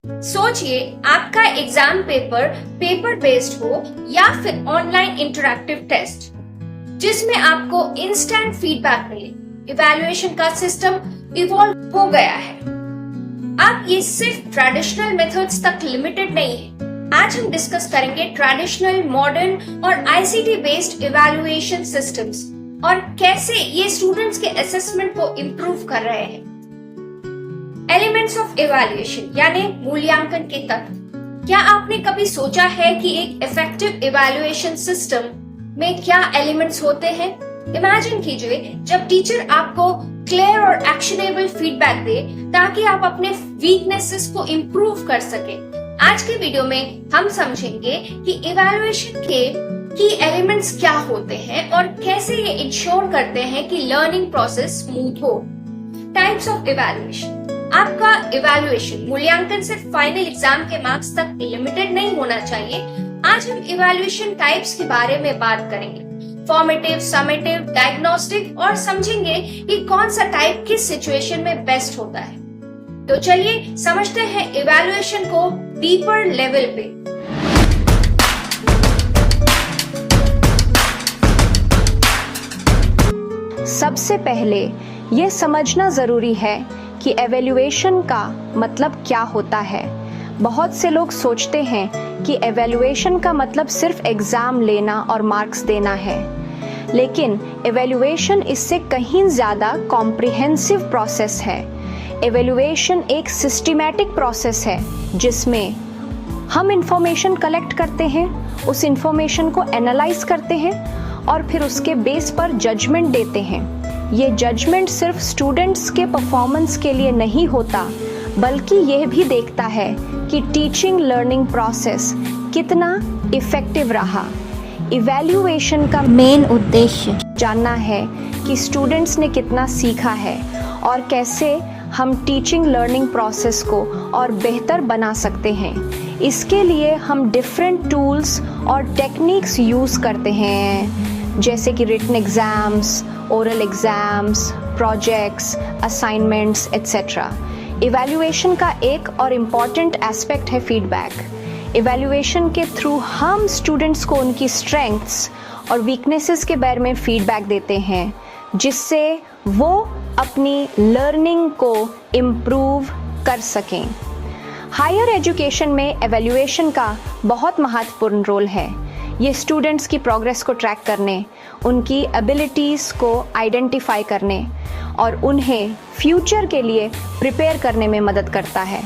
सोचिए आपका exam paper based हो या फिर ऑनलाइन इंटरैक्टिव टेस्ट जिसमें आपको इंस्टेंट फीडबैक मिले। इवैल्यूएशन का सिस्टम इवॉल्व हो गया है। अब ये सिर्फ ट्रेडिशनल मेथड्स तक लिमिटेड नहीं है। आज हम डिस्कस करेंगे ट्रेडिशनल, मॉडर्न और आईसीटी बेस्ड इवैल्यूएशन सिस्टम्स और कैसे ये स्टूडेंट्स के असेसमेंट को इम्प्रूव कर रहे हैं। एलिमेंट्स ऑफ इवैल्यूएशन यानी मूल्यांकन के तत्व। क्या आपने कभी सोचा है कि एक इफेक्टिव इवैल्यूएशन सिस्टम में क्या एलिमेंट्स होते हैं? इमेजिन कीजिए जब टीचर आपको क्लियर और एक्शनेबल फीडबैक दे ताकि आप अपने वीकनेसेस को इम्प्रूव कर सके। आज के वीडियो में हम समझेंगे कि इवैल्यूएशन के की एलिमेंट्स क्या होते हैं और कैसे ये इंश्योर करते हैं कि लर्निंग प्रोसेस स्मूथ हो। Types of evaluation. आपका इवैल्यूएशन मूल्यांकन सिर्फ फाइनल एग्जाम के मार्क्स तक लिमिटेड नहीं होना चाहिए। आज हम इवैल्यूएशन टाइप्स के बारे में बात करेंगे, फॉर्मेटिव, समेटिव, डायग्नोस्टिक, और समझेंगे कि कौन सा टाइप किस सिचुएशन में बेस्ट होता है। तो चलिए समझते हैं इवैल्यूएशन को डीपर लेवल पे। सबसे पहले ये समझना जरूरी है कि एवेल्युएशन का मतलब क्या होता है। बहुत से लोग सोचते हैं कि एवेल्युएशन का मतलब सिर्फ एग्जाम लेना और मार्क्स देना है, लेकिन एवेल्युएशन इससे कहीं ज़्यादा कॉम्प्रिहेंसिव प्रोसेस है। एवेल्युएशन एक सिस्टमैटिक प्रोसेस है जिसमें हम इंफॉर्मेशन कलेक्ट करते हैं, उस इंफॉर्मेशन को एनालाइज करते हैं और फिर उसके बेस पर जजमेंट देते हैं। ये जजमेंट सिर्फ स्टूडेंट्स के परफॉर्मेंस के लिए नहीं होता, बल्कि यह भी देखता है कि टीचिंग लर्निंग प्रोसेस कितना इफेक्टिव रहा। इवैल्यूएशन का मेन उद्देश्य जानना है कि स्टूडेंट्स ने कितना सीखा है और कैसे हम टीचिंग लर्निंग प्रोसेस को और बेहतर बना सकते हैं। इसके लिए हम डिफरेंट टूल्स और टेक्निक्स यूज़ करते हैं, जैसे कि written exams, oral exams, projects, assignments etcetera. Evaluation का एक और इम्पॉर्टेंट एस्पेक्ट है फीडबैक। इवैल्यूएशन के थ्रू हम स्टूडेंट्स को उनकी स्ट्रेंथ्स और वीकनेसेस के बारे में फीडबैक देते हैं, जिससे वो अपनी लर्निंग को इम्प्रूव कर सकें। हायर एजुकेशन में इवैल्यूएशन का बहुत महत्वपूर्ण रोल है। ये स्टूडेंट्स की प्रोग्रेस को ट्रैक करने, उनकी एबिलिटीज़ को आइडेंटिफाई करने और उन्हें फ्यूचर के लिए प्रिपेयर करने में मदद करता है।